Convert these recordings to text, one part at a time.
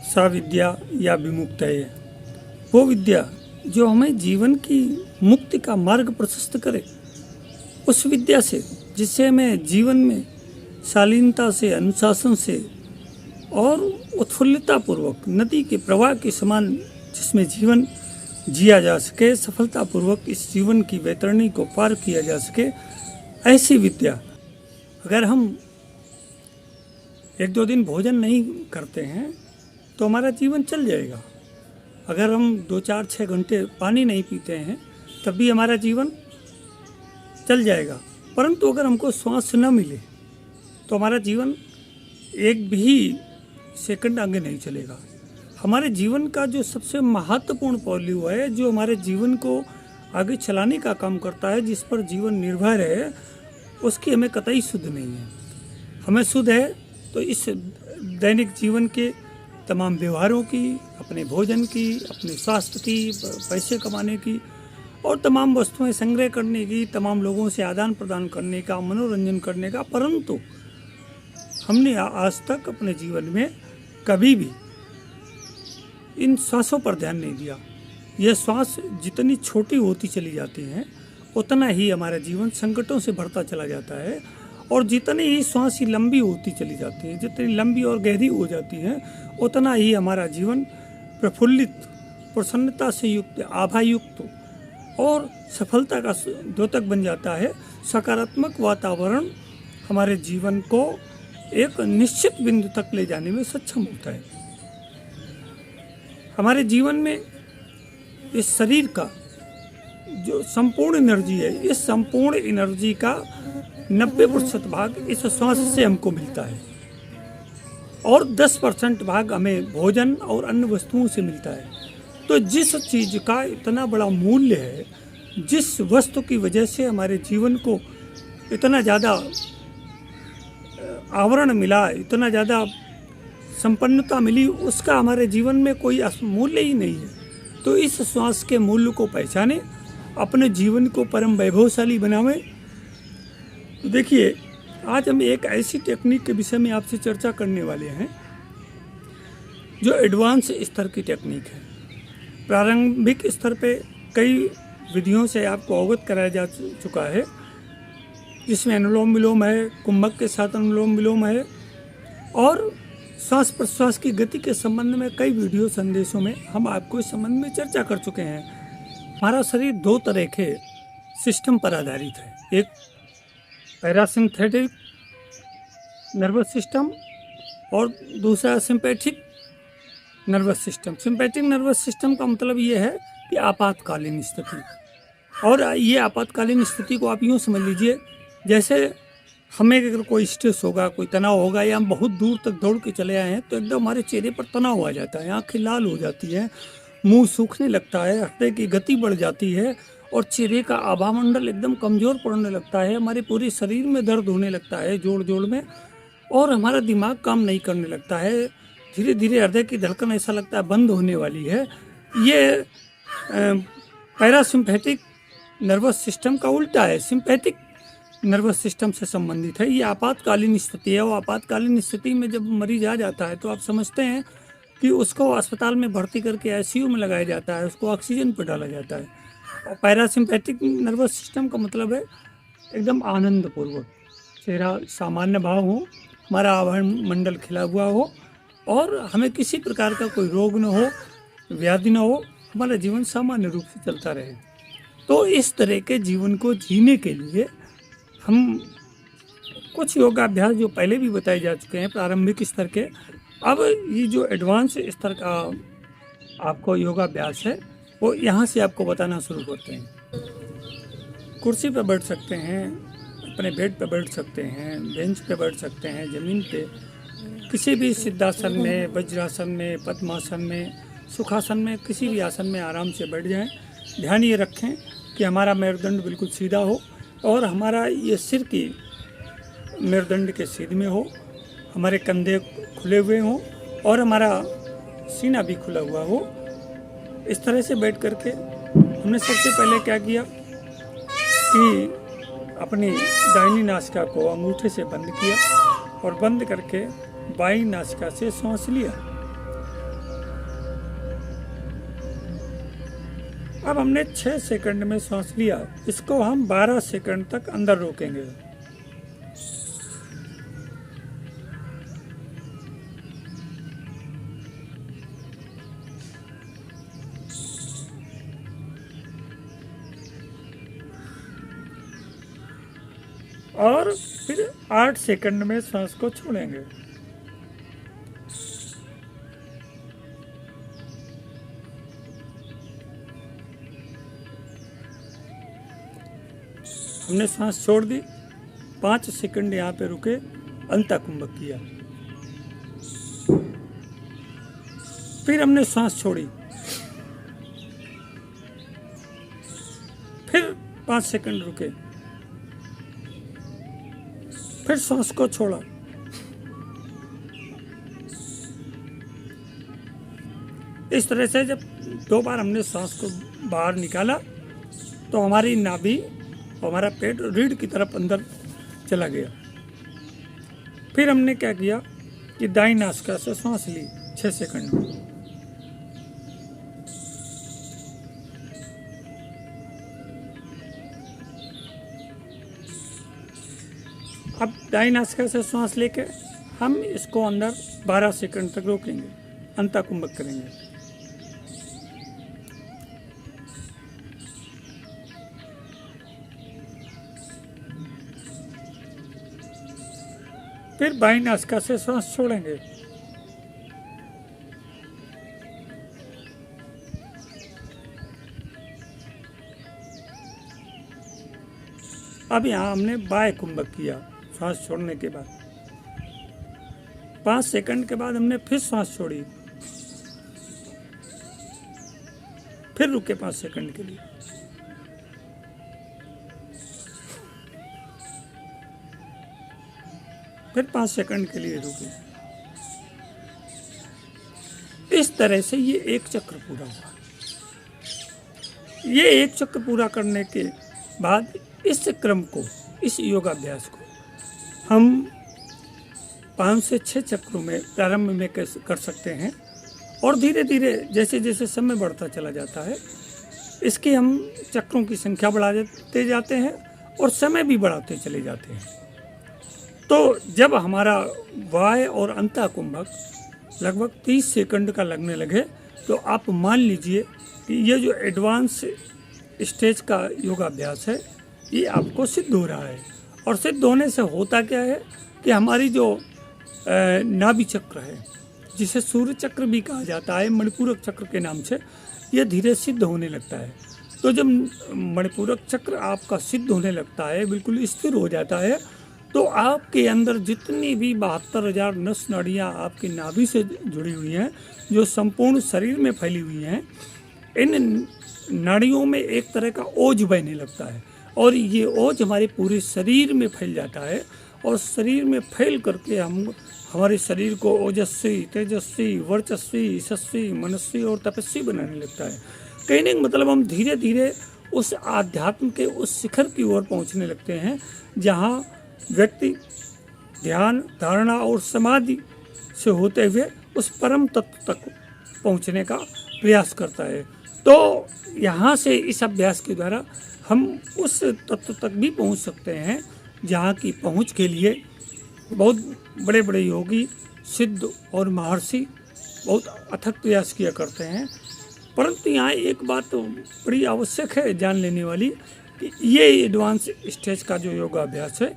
सा विद्या या विमुक्तये, वो विद्या जो हमें जीवन की मुक्ति का मार्ग प्रशस्त करे, उस विद्या से जिससे हमें जीवन में शालीनता से, अनुशासन से और उत्फुल्लतापूर्वक नदी के प्रवाह के समान जिसमें जीवन जिया जा सके, सफलतापूर्वक इस जीवन की वैतरणी को पार किया जा सके, ऐसी विद्या अगर हम 1-2 दिन भोजन नहीं करते हैं तो हमारा जीवन चल जाएगा। अगर हम 2-4-6 घंटे पानी नहीं पीते हैं तब भी हमारा जीवन चल जाएगा। परंतु अगर हमको श्वास न मिले तो हमारा जीवन एक भी सेकंड आगे नहीं चलेगा। हमारे जीवन का जो सबसे महत्वपूर्ण पहलू है, जो हमारे जीवन को आगे चलाने का काम करता है, जिस पर जीवन निर्भर है, उसकी हमें कतई सुध नहीं है। हमें सुध है तो इस दैनिक जीवन के तमाम व्यवहारों की, अपने भोजन की, अपने स्वास्थ्य की, पैसे कमाने की और तमाम वस्तुएं संग्रह करने की, तमाम लोगों से आदान प्रदान करने का, मनोरंजन करने का। परंतु हमने आज तक अपने जीवन में कभी भी इन श्वासों पर ध्यान नहीं दिया। यह श्वास जितनी छोटी होती चली जाती हैं उतना ही हमारा जीवन संकटों से भरता चला जाता है, और जितनी ही श्वास लंबी होती चली जाती है, जितनी लंबी और गहरी हो जाती है, उतना ही हमारा जीवन प्रफुल्लित, प्रसन्नता से युक्त, आभायुक्त और सफलता का द्योतक बन जाता है। सकारात्मक वातावरण हमारे जीवन को एक निश्चित बिंदु तक ले जाने में सक्षम होता है। हमारे जीवन में इस शरीर का जो संपूर्ण एनर्जी है, इस संपूर्ण एनर्जी का 90% भाग इस श्वास से हमको मिलता है और 10% भाग हमें भोजन और अन्य वस्तुओं से मिलता है। तो जिस चीज़ का इतना बड़ा मूल्य है, जिस वस्तु की वजह से हमारे जीवन को इतना ज़्यादा आवरण मिला, इतना ज़्यादा संपन्नता मिली, उसका हमारे जीवन में कोई मूल्य ही नहीं है। तो इस श्वास के मूल्य को पहचाने, अपने जीवन को परम वैभवशाली बनावें। तो देखिए, आज हम एक ऐसी टेक्निक के विषय में आपसे चर्चा करने वाले हैं जो एडवांस स्तर की टेक्निक है। प्रारंभिक स्तर पे कई विधियों से आपको अवगत कराया जा चुका है, जिसमें अनुलोम विलोम है, कुंभक के साथ अनुलोम विलोम है, और श्वास प्रश्वास की गति के संबंध में कई वीडियो संदेशों में हम आपको इस संबंध में चर्चा कर चुके हैं। हमारा शरीर 2 तरह के सिस्टम पर आधारित है, एक पैरासिम्पैथिक नर्वस सिस्टम और दूसरा sympathetic nervous system. Sympathetic nervous system का मतलब ये है कि आपातकालीन स्थिति, और ये आपातकालीन स्थिति को आप यूँ समझ लीजिए जैसे हमें अगर कोई स्ट्रेस होगा, कोई तनाव होगा, या हम बहुत दूर तक दौड़ के चले आए हैं तो एकदम हमारे चेहरे पर तनाव आ जाता है, आँखें लाल हो जाती हैं, मुंह सूखने लगता है, हृदय की गति बढ़ जाती है और चेहरे का आभामंडल एकदम कमज़ोर पड़ने लगता है। हमारे पूरे शरीर में दर्द होने लगता है, जोड़ जोड़ में, और हमारा दिमाग काम नहीं करने लगता है। धीरे धीरे हृदय की धड़कन ऐसा लगता है बंद होने वाली है। ये पैरासिम्पैथिक नर्वस सिस्टम का उल्टा है, सिंपैथिक नर्वस सिस्टम से संबंधित है। ये आपातकालीन स्थिति है, और आपातकालीन स्थिति में जब मरीज आ जाता है तो आप समझते हैं कि उसको अस्पताल में भर्ती करके आईसीयू में लगाया जाता है, उसको ऑक्सीजन पर डाला जाता है। और पैरासिम्पैथिक नर्वस सिस्टम का मतलब है एकदम आनंदपूर्वक, चेहरा सामान्य भाव हो, हमारा आभार मंडल खिला हुआ हो, और हमें किसी प्रकार का कोई रोग न हो, व्याधि न हो, हमारा जीवन सामान्य रूप से चलता रहे। तो इस तरह के जीवन को जीने के लिए हम कुछ योगाभ्यास जो पहले भी बताए जा चुके हैं प्रारंभिक स्तर के, अब ये जो एडवांस स्तर का आपको योगाभ्यास है वो यहाँ से आपको बताना शुरू करते हैं। कुर्सी पर बैठ सकते हैं, अपने बेड पर बैठ सकते हैं, बेंच पे बैठ सकते हैं, ज़मीन पे, किसी भी सिद्धासन में, वज्रासन में, पद्मासन में, सुखासन में, किसी भी आसन में आराम से बैठ जाएं। ध्यान ये रखें कि हमारा मेरुदंड बिल्कुल सीधा हो और हमारा ये सिर की मेरुदंड के सीध में हो, हमारे कंधे खुले हुए हों और हमारा सीना भी खुला हुआ हो। इस तरह से बैठ करके हमने सबसे पहले क्या किया कि अपनी दाहिनी नासिका को अंगूठे से बंद किया और बंद करके बाईं नासिका से सांस लिया। अब हमने 6 सेकंड में सांस लिया, इसको हम 12 सेकंड तक अंदर रोकेंगे। और फिर 8 सेकंड में सांस को छोड़ेंगे। हमने सांस छोड़ दी, 5 सेकंड यहाँ पे रुके, अंतःकुंभक किया। फिर हमने सांस छोड़ी, फिर 5 सेकंड रुके, फिर सांस को छोड़ा। इस तरह से जब 2 बार हमने सांस को बाहर निकाला तो हमारी नाभि, हमारा पेट रीढ़ की तरफ अंदर चला गया। फिर हमने क्या किया कि दाईं नासिका से सांस ली 6 सेकंड में। अब दाईं नासिका से सांस लेके हम इसको अंदर 12 सेकंड तक रोकेंगे, अंतःकुंभक करेंगे। फिर बाईं नासिका से सांस छोड़ेंगे। अब यहाँ हमने बाह्य कुंभक किया सांस छोड़ने के बाद। 5 सेकंड के बाद हमने फिर सांस छोड़ी, फिर रुके 5 सेकंड के लिए। फिर 5 सेकंड के लिए रुके। इस तरह से ये एक चक्र पूरा हुआ। ये एक चक्र पूरा करने के बाद इस क्रम को, इस योगाभ्यास को हम 5 से 6 चक्रों में प्रारंभ में कर सकते हैं, और धीरे धीरे जैसे जैसे समय बढ़ता चला जाता है इसकी हम चक्रों की संख्या बढ़ाते जाते हैं और समय भी बढ़ाते चले जाते हैं। तो जब हमारा बाह्य और अंतःकुंभक लगभग 30 सेकंड का लगने लगे तो आप मान लीजिए कि ये जो एडवांस स्टेज का योगाभ्यास है ये आपको सिद्ध हो रहा है। और सिद्ध होने से होता क्या है कि हमारी जो नाभि चक्र है, जिसे सूर्य चक्र भी कहा जाता है, मणिपूरक चक्र के नाम से, यह धीरे सिद्ध होने लगता है। तो जब मणिपूरक चक्र आपका सिद्ध होने लगता है, बिल्कुल स्थिर हो जाता है, तो आपके अंदर जितनी भी 72,000 नस नाड़ियाँ आपकी नाभि से जुड़ी हुई हैं, जो संपूर्ण शरीर में फैली हुई हैं, इन नाड़ियों में एक तरह का ओज बहने लगता है और ये ओज हमारे पूरे शरीर में फैल जाता है। और शरीर में फैल करके हम हमारे शरीर को ओजस्वी, तेजस्वी, वर्चस्वी, यशस्वी, मनस्वी और तपस्वी बनाने लगता है। कहने का मतलब हम धीरे धीरे उस आध्यात्म के उस शिखर की ओर पहुंचने लगते हैं जहां व्यक्ति ध्यान, धारणा और समाधि से होते हुए उस परम तत्व तक पहुंचने का प्रयास करता है। तो यहाँ से इस अभ्यास के द्वारा हम उस तत्व तक भी पहुंच सकते हैं जहाँ की पहुंच के लिए बहुत बड़े बड़े योगी, सिद्ध और महर्षि बहुत अथक प्रयास किया करते हैं। परंतु यहाँ एक बात तो बड़ी आवश्यक है जान लेने वाली कि ये एडवांस स्टेज का जो योगाभ्यास है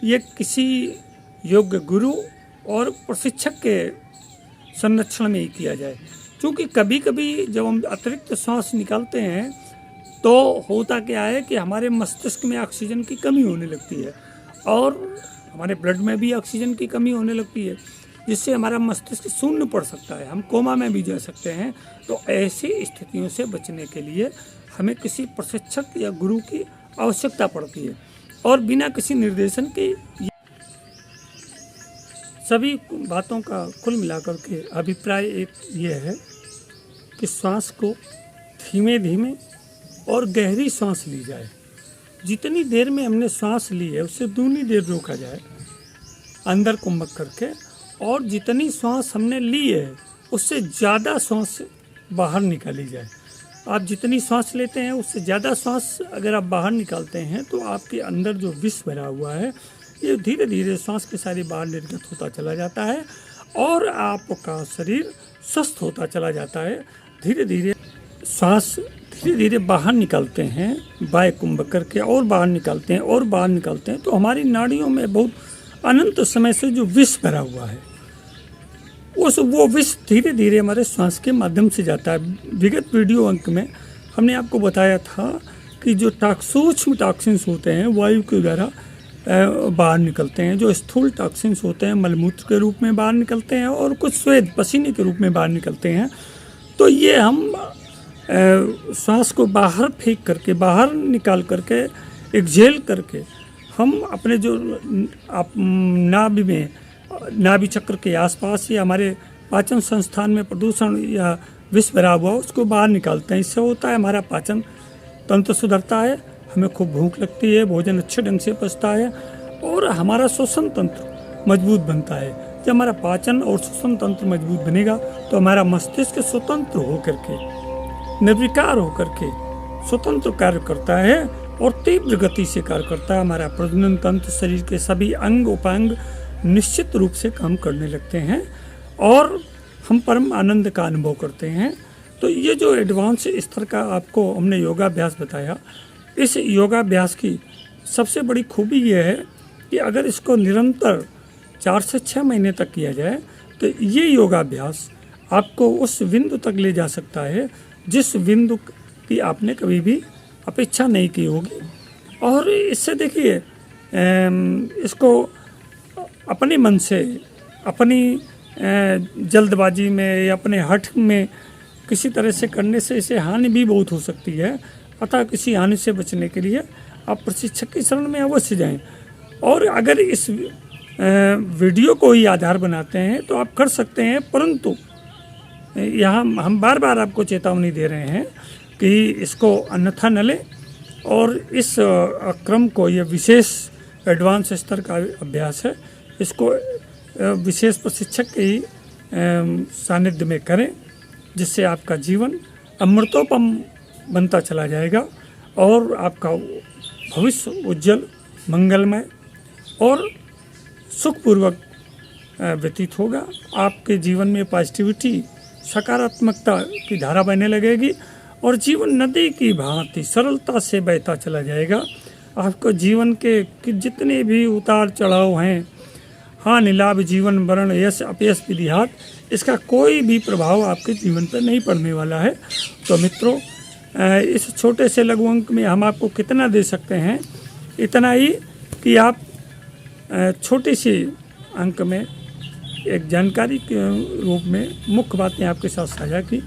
ये किसी योग्य गुरु और प्रशिक्षक के संरक्षण में ही किया जाए। क्योंकि कभी कभी जब हम अतिरिक्त सांस निकालते हैं तो होता क्या है कि हमारे मस्तिष्क में ऑक्सीजन की कमी होने लगती है और हमारे ब्लड में भी ऑक्सीजन की कमी होने लगती है, जिससे हमारा मस्तिष्क शून्य पड़ सकता है, हम कोमा में भी जा सकते हैं। तो ऐसी स्थितियों से बचने के लिए हमें किसी प्रशिक्षक या गुरु की आवश्यकता पड़ती है और बिना किसी निर्देशन के सभी बातों का कुल मिलाकर के अभिप्राय एक ये है कि श्वास को धीमे धीमे और गहरी सांस ली जाए। जितनी देर में हमने सांस ली है उससे दूनी देर रोका जाए अंदर कुंभक करके, और जितनी सांस हमने ली है उससे ज़्यादा सांस बाहर निकाली जाए। आप जितनी श्वास लेते हैं उससे ज़्यादा श्वास अगर आप बाहर निकालते हैं तो आपके अंदर जो विष भरा हुआ है ये धीरे धीरे श्वास के सारे बाहर निर्गत होता चला जाता है और आपका शरीर स्वस्थ होता चला जाता है। धीरे धीरे श्वास धीरे धीरे बाहर निकालते हैं, बाय कुंभ करके और बाहर निकालते हैं और बाहर निकालते हैं तो हमारी नाड़ियों में बहुत अनंत समय से जो विष भरा हुआ है वो विष धीरे धीरे हमारे श्वास के माध्यम से जाता है। विगत वीडियो अंक में हमने आपको बताया था कि जो सूक्ष्म टॉक्सिन्स होते हैं वायु के द्वारा बाहर निकलते हैं, जो स्थूल टॉक्सिन्स होते हैं मलमूत्र के रूप में बाहर निकलते हैं और कुछ स्वेद पसीने के रूप में बाहर निकलते हैं। तो ये हम श्वास को बाहर फेंक करके बाहर निकाल करके एक्सहेल करके हम अपने जो नाभि में नाभि चक्र के आसपास या हमारे पाचन संस्थान में प्रदूषण या विष भरा हुआ उसको बाहर निकालते हैं। इससे होता है हमारा पाचन तंत्र सुधरता है, हमें खूब भूख लगती है, भोजन अच्छे ढंग से पचता है और हमारा श्वसन तंत्र मजबूत बनता है। जब हमारा पाचन और श्वसन तंत्र मजबूत बनेगा तो हमारा मस्तिष्क स्वतंत्र होकर के निर्विकार होकर के स्वतंत्र कार्य करता है और तीव्र गति से कार्य करता है। हमारा प्रजनन तंत्र, शरीर के सभी अंग उपांग निश्चित रूप से काम करने लगते हैं और हम परम आनंद का अनुभव करते हैं। तो ये जो एडवांस स्तर का आपको हमने योगाभ्यास बताया, इस योगाभ्यास की सबसे बड़ी खूबी ये है कि अगर इसको निरंतर 4 से 6 महीने तक किया जाए तो ये योगाभ्यास आपको उस बिंदु तक ले जा सकता है जिस बिंदु की आपने कभी भी अपेक्षा नहीं की होगी। और इससे देखिए इसको अपने मन से, अपनी जल्दबाजी में या अपने हठ में किसी तरह से करने से इसे हानि भी बहुत हो सकती है। अतः किसी हानि से बचने के लिए आप प्रशिक्षक की शरण में अवश्य जाएं। और अगर इस वीडियो को ही आधार बनाते हैं तो आप कर सकते हैं, परंतु यहाँ हम बार बार आपको चेतावनी दे रहे हैं कि इसको अन्यथा न लें और इस क्रम को, ये विशेष एडवांस स्तर का अभ्यास है, इसको विशेष प्रशिक्षक के ही सानिध्य में करें जिससे आपका जीवन अमृतोपम बनता चला जाएगा और आपका भविष्य उज्जवल, मंगलमय और सुखपूर्वक व्यतीत होगा। आपके जीवन में पॉजिटिविटी, सकारात्मकता की धारा बहने लगेगी और जीवन नदी की भांति सरलता से बहता चला जाएगा। आपको जीवन के जितने भी उतार चढ़ाव हैं, हानि लाभ जीवन वर्ण यश अपयश विधिहात, इसका कोई भी प्रभाव आपके जीवन पर नहीं पड़ने वाला है। तो मित्रों, इस छोटे से लघु अंक में हम आपको कितना दे सकते हैं, इतना ही कि आप छोटी सी अंक में एक जानकारी के रूप में मुख्य बातें आपके साथ साझा की।